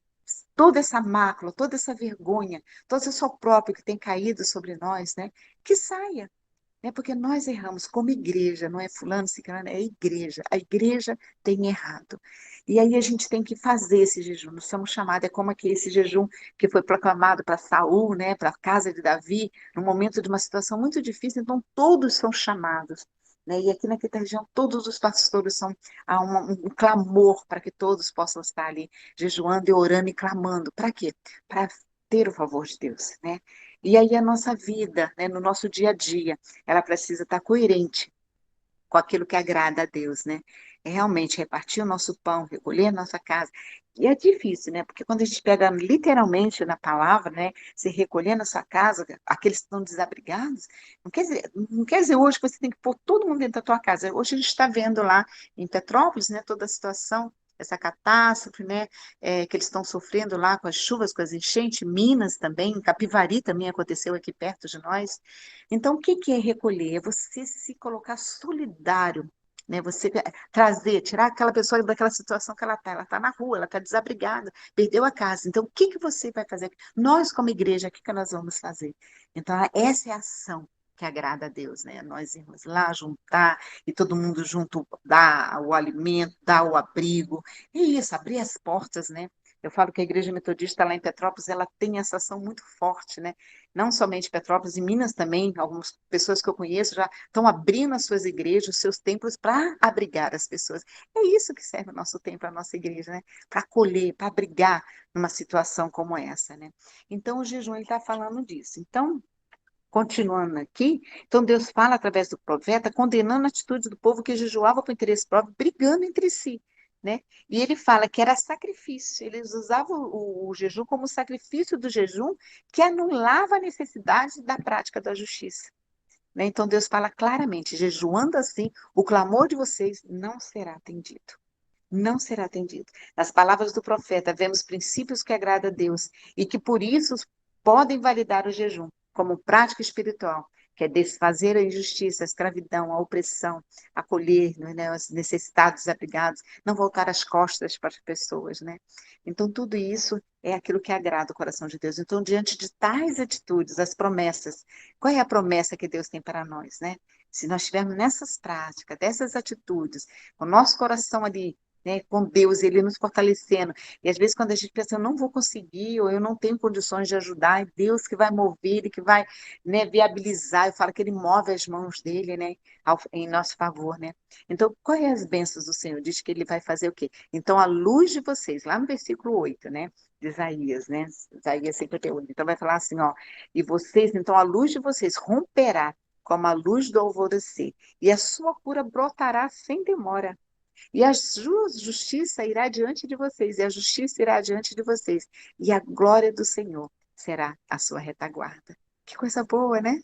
toda essa mácula, toda essa vergonha, todo esse opróbrio que tem caído sobre nós, né, que saia, né, porque nós erramos como igreja, não é fulano, ciclano, é igreja. A igreja tem errado. E aí a gente tem que fazer esse jejum. Nós somos chamados, é como aqui esse jejum que foi proclamado para Saul, né, para a casa de Davi, no momento de uma situação muito difícil, então todos são chamados. Né? E aqui naquela região, todos os pastores são há um clamor para que todos possam estar ali jejuando e orando e clamando. Para quê? Para ter o favor de Deus, né? E aí a nossa vida, né, no nosso dia a dia, ela precisa estar coerente com aquilo que agrada a Deus, né? É realmente repartir o nosso pão, recolher a nossa casa. E é difícil, né? Porque quando a gente pega literalmente na palavra, né? Se recolher na sua casa, aqueles que estão desabrigados, não quer dizer hoje que você tem que pôr todo mundo dentro da tua casa. Hoje a gente está vendo lá em Petrópolis, né? Toda a situação, essa catástrofe, né? Que eles estão sofrendo lá com as chuvas, com as enchentes, Minas também, em Capivari também aconteceu aqui perto de nós. Então, o que que é recolher? É você se colocar solidário, né? Você trazer, tirar aquela pessoa daquela situação que ela está na rua, ela está desabrigada, perdeu a casa. Então, o que que você vai fazer? Nós, como igreja, o que que nós vamos fazer? Então, essa é a ação que agrada a Deus, né? Nós irmos lá juntar e todo mundo junto dar o alimento, dar o abrigo, é isso, abrir as portas, né? Eu falo que a Igreja Metodista lá em Petrópolis, ela tem essa ação muito forte, né? Não somente Petrópolis, em Minas também, algumas pessoas que eu conheço já estão abrindo as suas igrejas, os seus templos para abrigar as pessoas. É isso que serve o nosso templo, a nossa igreja, né? Para acolher, para abrigar numa situação como essa, né? Então, o jejum, ele está falando disso. Então, continuando aqui, então Deus fala através do profeta, condenando a atitude do povo que jejuava por interesse próprio, brigando entre si, né? E ele fala que era sacrifício, eles usavam o jejum como sacrifício do jejum que anulava a necessidade da prática da justiça. Né? Então Deus fala claramente, jejuando assim, o clamor de vocês não será atendido. Não será atendido. Nas palavras do profeta, vemos princípios que agradam a Deus e que por isso podem validar o jejum como prática espiritual, que é desfazer a injustiça, a escravidão, a opressão, acolher, né, os necessitados, desabrigados, não voltar as costas para as pessoas, né? Então, tudo isso é aquilo que agrada o coração de Deus. Então, diante de tais atitudes, as promessas, qual é a promessa que Deus tem para nós, né? Se nós estivermos nessas práticas, dessas atitudes, o nosso coração ali, né, com Deus, Ele nos fortalecendo. E às vezes, quando a gente pensa, eu não vou conseguir, ou eu não tenho condições de ajudar, é Deus que vai mover, Ele que vai, né, viabilizar. Eu falo que Ele move as mãos dele, né, em nosso favor, né. Então, quais é as bênçãos do Senhor? Diz que Ele vai fazer o quê? Então, a luz de vocês, lá no versículo 8, né, de Isaías, né, Isaías 58. Então, vai falar assim, ó, e vocês, então, a luz de vocês romperá como a luz do alvorecer, e a sua cura brotará sem demora. E a justiça irá diante de vocês, e a justiça irá diante de vocês, e a glória do Senhor será a sua retaguarda. Que coisa boa, né?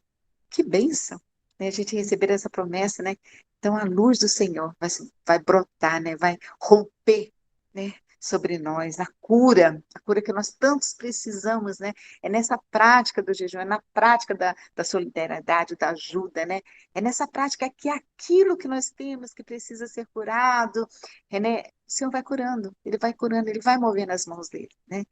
Que bênção, né? A gente receber essa promessa, né? Então a luz do Senhor vai brotar, né? Vai romper, né? Sobre nós, a cura que nós tantos precisamos, né? É nessa prática do jejum, é na prática da solidariedade, da ajuda, né? É nessa prática que aquilo que nós temos que precisa ser curado, né? O Senhor vai curando, Ele vai movendo as mãos dele, né?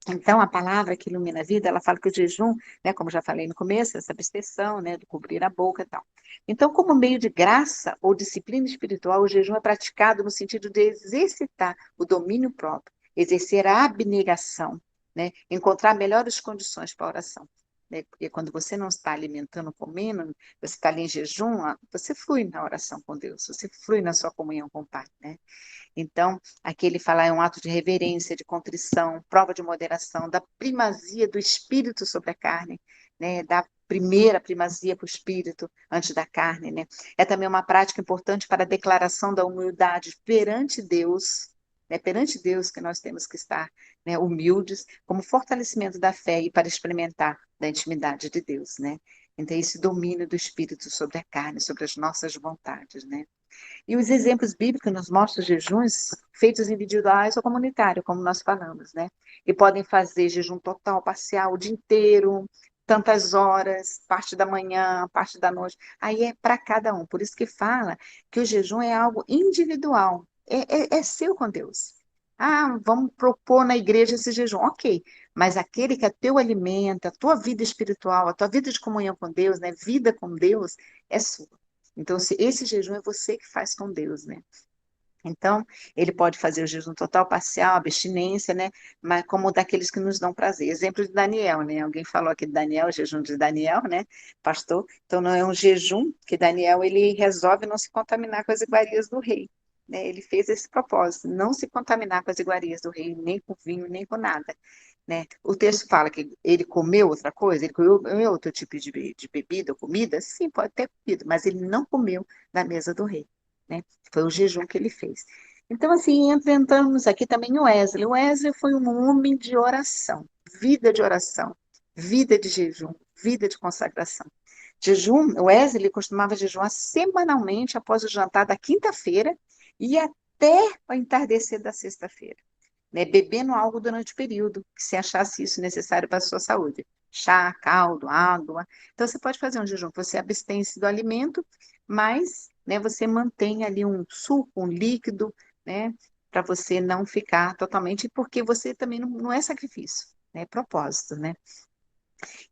Então, a palavra que ilumina a vida, ela fala que o jejum, né, como já falei no começo, essa abstenção, né, do cobrir a boca e tal. Então, como meio de graça ou disciplina espiritual, o jejum é praticado no sentido de exercitar o domínio próprio, exercer a abnegação, né, encontrar melhores condições para a oração. Né, porque quando você não está alimentando, comendo, você está ali em jejum, você flui na oração com Deus, você flui na sua comunhão com o Pai, né? Então, aqui ele fala é um ato de reverência, de contrição, prova de moderação, da primazia do espírito sobre a carne, né? Da primeira primazia para o espírito antes da carne, né? É também uma prática importante para a declaração da humildade perante Deus, né? Perante Deus que nós temos que estar, né, humildes, como fortalecimento da fé e para experimentar da intimidade de Deus, né? Então, esse domínio do espírito sobre a carne, sobre as nossas vontades, né? E os exemplos bíblicos nos mostram jejuns feitos individuais ou comunitários, como nós falamos, né? E podem fazer jejum total, parcial, o dia inteiro, tantas horas, parte da manhã, parte da noite. Aí é para cada um. Por isso que fala que o jejum é algo individual, é seu com Deus. Ah, vamos propor na igreja esse jejum. Ok, mas aquele que é teu alimento, a tua vida espiritual, a tua vida de comunhão com Deus, né? Vida com Deus, é sua. Então, esse jejum é você que faz com Deus, né? Então, ele pode fazer o jejum total, parcial, abstinência, né? Mas como daqueles que nos dão prazer. Exemplo de Daniel, né? Alguém falou aqui de Daniel, o jejum de Daniel, né? Pastor. Então, não é um jejum que Daniel, ele resolve não se contaminar com as iguarias do rei. Né? Ele fez esse propósito, não se contaminar com as iguarias do rei, nem com vinho, nem com nada. Né? O texto fala que ele comeu outra coisa, ele comeu outro tipo de bebida ou comida? Sim, pode ter comido, mas ele não comeu na mesa do rei. Né? Foi o jejum que ele fez. Então, assim, enfrentamos aqui também o Wesley. O Wesley foi um homem de oração, vida de jejum, vida de consagração. Jejum, o Wesley costumava jejuar semanalmente após o jantar da quinta-feira e até o entardecer da sexta-feira, né, bebendo algo durante o período, que se achasse isso necessário para a sua saúde. Chá, caldo, água. Então, você pode fazer um jejum, você abstém-se do alimento, mas, né, você mantém ali um suco, um líquido, né, para você não ficar totalmente, porque você também não é sacrifício, né, é propósito, né?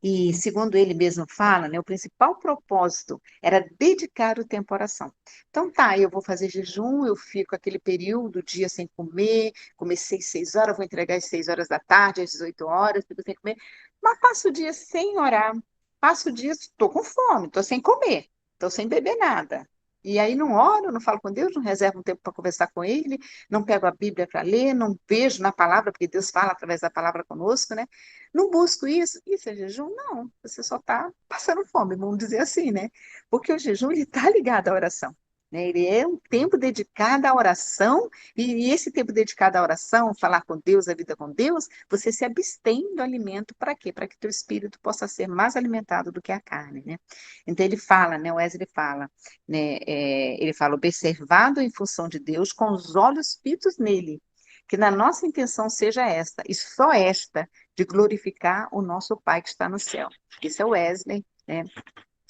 E, segundo ele mesmo fala, né, o principal propósito era dedicar o tempo à oração. Então, tá, eu vou fazer jejum, eu fico aquele período, dia sem comer, comecei 6 horas, vou entregar às 6 horas da tarde, às 18 horas, fico sem comer, mas passo o dia sem orar, passo o dia, estou com fome, estou sem comer, estou sem beber nada. E aí não oro, não falo com Deus, não reservo um tempo para conversar com Ele, não pego a Bíblia para ler, não vejo na palavra, porque Deus fala através da palavra conosco, né? Não busco isso. Isso é jejum? Não. Você só está passando fome, vamos dizer assim, né? Porque o jejum ele está ligado à oração. Né? Ele é um tempo dedicado à oração, e esse tempo dedicado à oração, falar com Deus, a vida com Deus, você se abstém do alimento para quê? Para que teu espírito possa ser mais alimentado do que a carne, né? Então ele fala, né? O Wesley fala, né? Ele fala, observado em função de Deus, com os olhos fitos nele, que na nossa intenção seja esta, e só esta, de glorificar o nosso Pai que está no céu. Isso é o Wesley, né,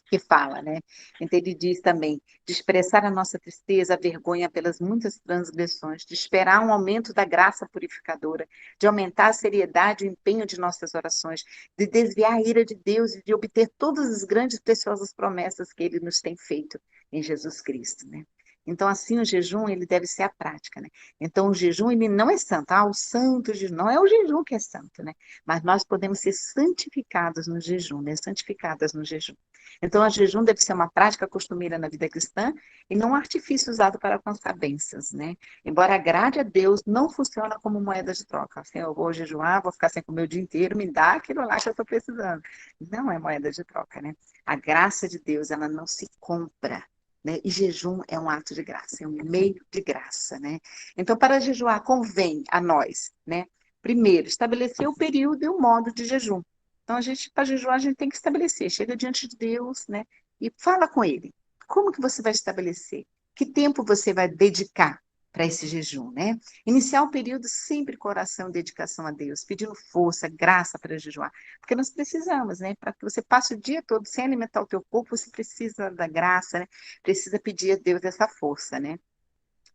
que fala, né? Então ele diz também de expressar a nossa tristeza, a vergonha pelas muitas transgressões, de esperar um aumento da graça purificadora, de aumentar a seriedade e o empenho de nossas orações, de desviar a ira de Deus e de obter todas as grandes e preciosas promessas que ele nos tem feito em Jesus Cristo, né? Então, assim, o jejum, ele deve ser a prática, né? Então, o jejum, ele não é santo. Ah, o santo jejum, não é o jejum que é santo, né? Mas nós podemos ser santificados no jejum, né? Santificadas no jejum. Então, o jejum deve ser uma prática costumeira na vida cristã e não um artifício usado para alcançar bênçãos, né? Embora agrade a Deus, não funciona como moeda de troca. Assim, eu vou jejuar, vou ficar sem comer o dia inteiro, me dá aquilo lá que eu estou precisando. Não é moeda de troca, né? A graça de Deus, ela não se compra. Né? E jejum é um ato de graça, é um meio de graça, né? Então, para jejuar, convém a nós, né? Primeiro, estabelecer o período e o modo de jejum. Então, para jejuar, a gente tem que estabelecer. Chega diante de Deus, né? E fala com Ele. Como que você vai estabelecer? Que tempo você vai dedicar para esse jejum, né? Iniciar o período sempre com oração e dedicação a Deus, pedindo força, graça para jejuar. Porque nós precisamos, né? Para que você passe o dia todo sem alimentar o teu corpo, você precisa da graça, né? Precisa pedir a Deus essa força, né?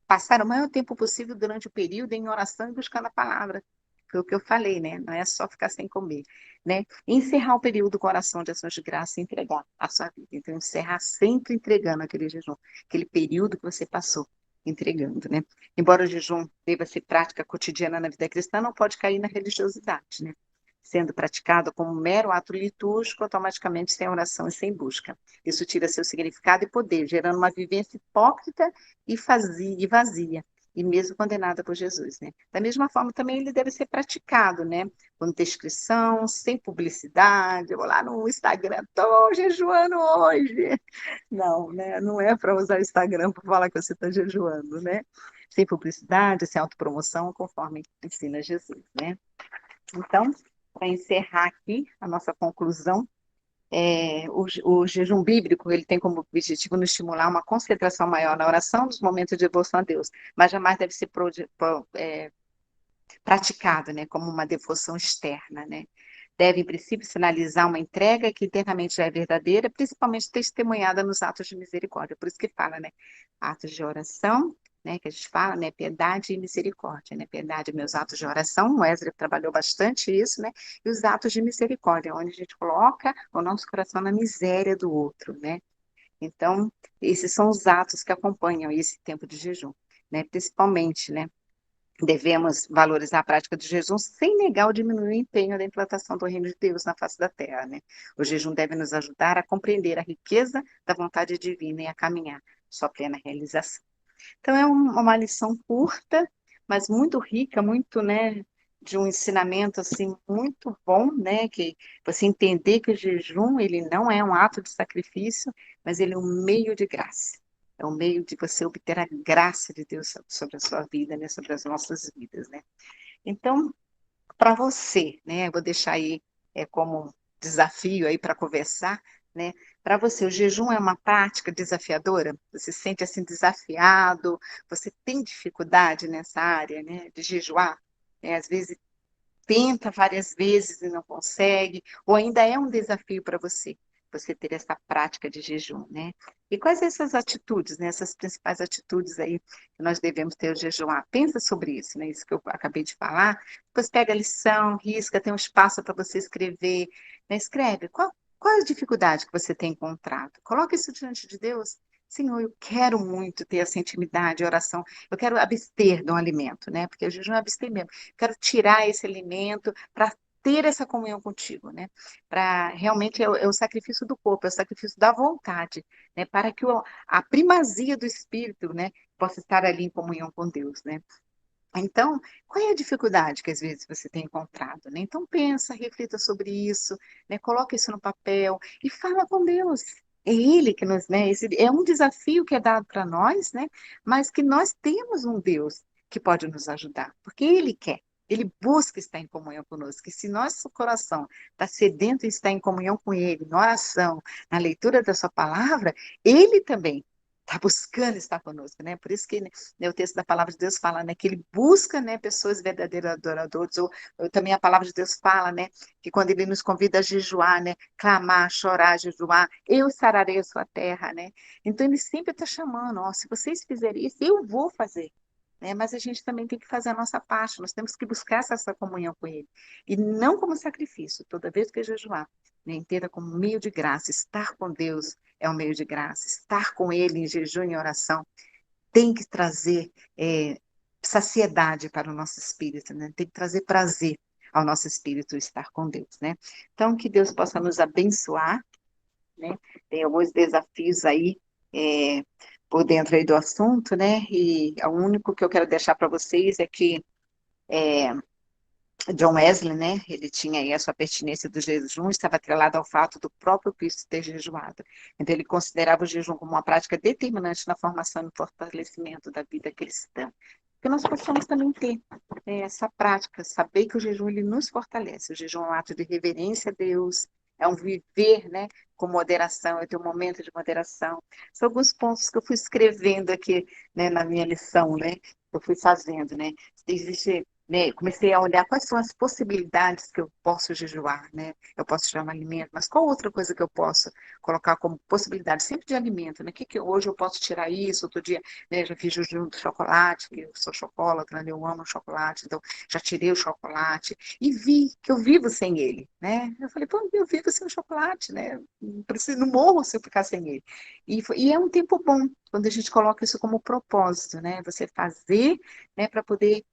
Passar o maior tempo possível durante o período em oração e buscando a palavra. foi o que eu falei, né? Não é só ficar sem comer, né? Encerrar o período com oração de ações de graça e entregar a sua vida. Então, encerrar sempre entregando aquele jejum, aquele período que você passou entregando, né? Embora o jejum deva ser prática cotidiana na vida cristã, não pode cair na religiosidade, né? Sendo praticado como um mero ato litúrgico, automaticamente sem oração e sem busca. Isso tira seu significado e poder, gerando uma vivência hipócrita e vazia, e mesmo condenada por Jesus, né? Da mesma forma, também ele deve ser praticado, né? Com descrição, sem publicidade. Eu vou lá no Instagram, estou jejuando hoje. Não, né? Não é para usar o Instagram para falar que você está jejuando, né? Sem publicidade, sem autopromoção, conforme ensina Jesus, né? Então, para encerrar aqui a nossa conclusão, o jejum bíblico ele tem como objetivo nos estimular uma concentração maior na oração nos momentos de devoção a Deus, mas jamais deve ser praticado, né, como uma devoção externa, né? Deve, em princípio, sinalizar uma entrega que internamente já é verdadeira, principalmente testemunhada nos atos de misericórdia. Por isso que fala, né? Atos de oração, né? Que a gente fala, né? Piedade e misericórdia, né? Piedade, meus atos de oração, o Wesley trabalhou bastante isso, né? E os atos de misericórdia, onde a gente coloca o nosso coração na miséria do outro, né? Então, esses são os atos que acompanham esse tempo de jejum, né? Principalmente, né? Devemos valorizar a prática do jejum sem negar ou diminuir o empenho da implantação do reino de Deus na face da terra, né? O jejum deve nos ajudar a compreender a riqueza da vontade divina e a caminhar sua plena realização. Então, é uma lição curta, mas muito rica, muito, né, de um ensinamento, assim, muito bom, né, que você entender que o jejum, ele não é um ato de sacrifício, mas ele é um meio de graça. É um meio de você obter a graça de Deus sobre a sua vida, né, sobre as nossas vidas, né. Então, para você, né? Eu vou deixar aí como desafio aí para conversar, né? Para você, o jejum é uma prática desafiadora? Você se sente assim desafiado? Você tem dificuldade nessa área, né? De jejuar? Às vezes tenta várias vezes e não consegue, ou ainda é um desafio para você, você ter essa prática de jejum, né? E quais essas atitudes, né? Essas principais atitudes aí que nós devemos ter ao jejuar? Pensa sobre isso, né? Isso que eu acabei de falar. Depois pega a lição, risca, tem um espaço para você escrever, né? Escreve qual é a dificuldade que você tem encontrado. Coloca isso diante de Deus. Senhor, eu quero muito ter essa intimidade, oração. Eu quero abster de um alimento, né? Porque o jejum é abster mesmo. Quero tirar esse alimento para ter essa comunhão contigo, né? Para realmente é o sacrifício do corpo, é o sacrifício da vontade, né? Para que a primazia do espírito, né, possa estar ali em comunhão com Deus, né? Então, qual é a dificuldade que às vezes você tem encontrado, né? Então pensa, reflita sobre isso, né? Coloca isso no papel e fala com Deus. É Ele que nos, né? Esse é um desafio que é dado para nós, né? Mas que nós temos um Deus que pode nos ajudar, porque Ele quer. Ele busca estar em comunhão conosco. E se nosso coração está sedento e está em comunhão com Ele, na oração, na leitura da Sua palavra, Ele também está buscando estar conosco, né? Por isso que, né, o texto da palavra de Deus fala, né, que ele busca, né, pessoas verdadeiras adoradores, ou também a palavra de Deus fala, né, que quando ele nos convida a jejuar, né, clamar, chorar, jejuar, eu sararei a sua terra, né? Então ele sempre está chamando, ó, se vocês fizerem isso, eu vou fazer. Né? Mas a gente também tem que fazer a nossa parte, nós temos que buscar essa comunhão com Ele. E não como sacrifício, toda vez que jejuar, né? Entenda como meio de graça, estar com Deus é um meio de graça, estar com Ele em jejum e oração tem que trazer saciedade para o nosso espírito, né? Tem que trazer prazer ao nosso espírito estar com Deus, né? Então, que Deus possa nos abençoar, né? Tem alguns desafios aí por dentro aí do assunto, né? E o único que eu quero deixar para vocês é que John Wesley, né? Ele tinha aí a sua pertinência do jejum, estava atrelada ao fato do próprio Cristo ter jejuado. Então, ele considerava o jejum como uma prática determinante na formação e no fortalecimento da vida cristã. Que nós possamos também ter essa prática, saber que o jejum ele nos fortalece. O jejum é um ato de reverência a Deus, é um viver, né, com moderação, é ter um momento de moderação. São alguns pontos que eu fui escrevendo aqui, né, na minha lição, né, que eu fui fazendo, né. Existe, né, comecei a olhar quais são as possibilidades que eu posso jejuar, né? Eu posso tirar um alimento, mas qual outra coisa que eu posso colocar como possibilidade, sempre de alimento, né? Hoje eu posso tirar isso, outro dia, né, já fiz jejum do chocolate, que eu sou chocolatra, né, eu amo chocolate, então já tirei o chocolate e vi que eu vivo sem ele, né? Eu falei, pô, eu vivo sem o chocolate, né? Não preciso, não morro se eu ficar sem ele. E é um tempo bom, quando a gente coloca isso como propósito, né? Você fazer, né, para poder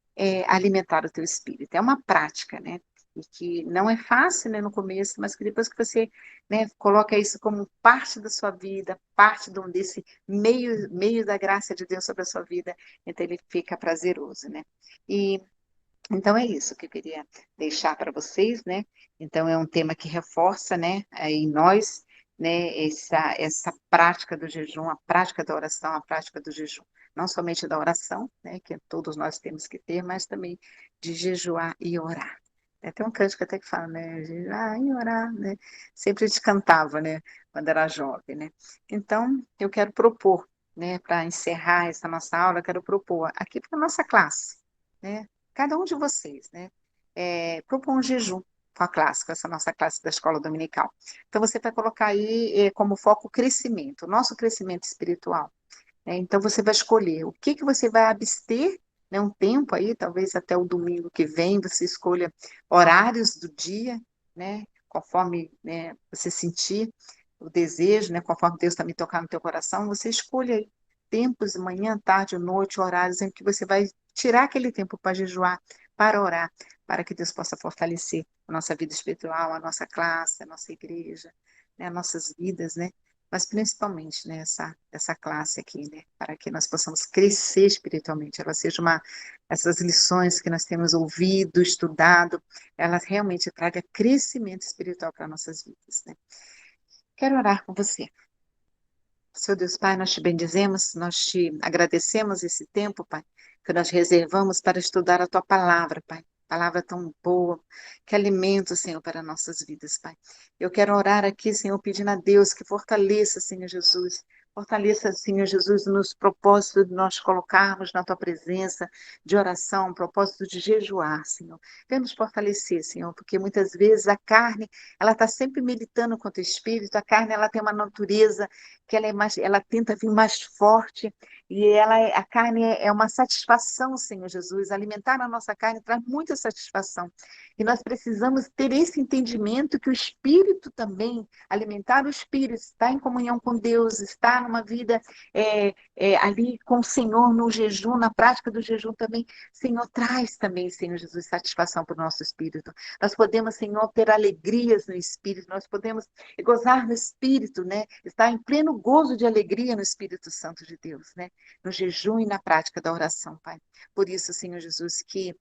alimentar o teu espírito. É uma prática, né? E que não é fácil, né, no começo, mas que depois que você, né, coloca isso como parte da sua vida, parte desse meio da graça de Deus sobre a sua vida, então ele fica prazeroso, né? E então é isso que eu queria deixar para vocês, né? Então é um tema que reforça, né, em nós, né, essa prática do jejum, a prática da oração, a prática do jejum, não somente da oração, né, que todos nós temos que ter, mas também de jejuar e orar. Tem um cântico até que fala, né, jejuar e orar, né? Sempre a gente cantava, né, quando era jovem, né? Então eu quero propor, né, para encerrar essa nossa aula, eu quero propor aqui para a nossa classe, né? Cada um de vocês, né, propõe um jejum com a classe, com essa nossa classe da escola dominical. Então, você vai colocar aí como foco o crescimento, o nosso crescimento espiritual, né? Então, você vai escolher o que você vai abster, né, um tempo aí, talvez até o domingo que vem, você escolha horários do dia, né, conforme, né, você sentir o desejo, né, conforme Deus está me tocando no teu coração, você escolha aí tempos, manhã, tarde, noite, horários em que você vai tirar aquele tempo para jejuar, para orar, para que Deus possa fortalecer a nossa vida espiritual, a nossa classe, a nossa igreja, né, as nossas vidas, né? Mas principalmente, né, essa classe aqui, né, para que nós possamos crescer espiritualmente, essas lições que nós temos ouvido, estudado, elas realmente tragam crescimento espiritual para nossas vidas, né? Quero orar com você. Seu Deus Pai, nós te bendizemos, nós te agradecemos esse tempo, Pai, que nós reservamos para estudar a Tua palavra, Pai. Palavra tão boa, que alimenta, Senhor, para nossas vidas, Pai. Eu quero orar aqui, Senhor, pedindo a Deus que fortaleça, Senhor Jesus. Fortaleça, Senhor Jesus, nos propósitos de nós colocarmos na Tua presença de oração, propósito de jejuar, Senhor. Vem nos fortalecer, Senhor, porque muitas vezes a carne, ela está sempre militando contra o espírito, a carne, ela tem uma natureza que ela tenta vir mais forte, e a carne é uma satisfação, Senhor Jesus. Alimentar a nossa carne traz muita satisfação. E nós precisamos ter esse entendimento que o espírito também, alimentar o espírito, estar em comunhão com Deus, estar numa vida ali com o Senhor no jejum, na prática do jejum também, Senhor, traz também, Senhor Jesus, satisfação para o nosso espírito. Nós podemos, Senhor, ter alegrias no espírito, nós podemos gozar no espírito, né? Estar em pleno gozo de alegria no Espírito Santo de Deus, né? No jejum e na prática da oração, Pai. Por isso, Senhor Jesus, que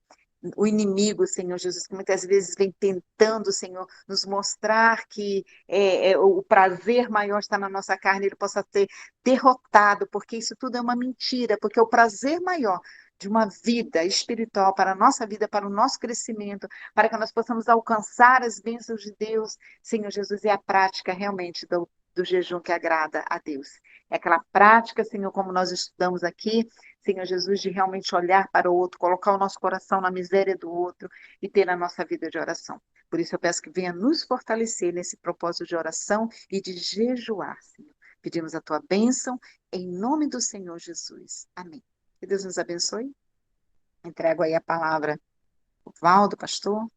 o inimigo, Senhor Jesus, que muitas vezes vem tentando, Senhor, nos mostrar que o prazer maior está na nossa carne, ele possa ser derrotado, porque isso tudo é uma mentira, porque o prazer maior de uma vida espiritual para a nossa vida, para o nosso crescimento, para que nós possamos alcançar as bênçãos de Deus, Senhor Jesus, é a prática realmente do jejum que agrada a Deus. É aquela prática, Senhor, como nós estudamos aqui, Senhor Jesus, de realmente olhar para o outro, colocar o nosso coração na miséria do outro e ter a nossa vida de oração. Por isso eu peço que venha nos fortalecer nesse propósito de oração e de jejuar, Senhor. Pedimos a tua bênção em nome do Senhor Jesus. Amém. Que Deus nos abençoe. Entrego aí a palavra ao Valdo, pastor.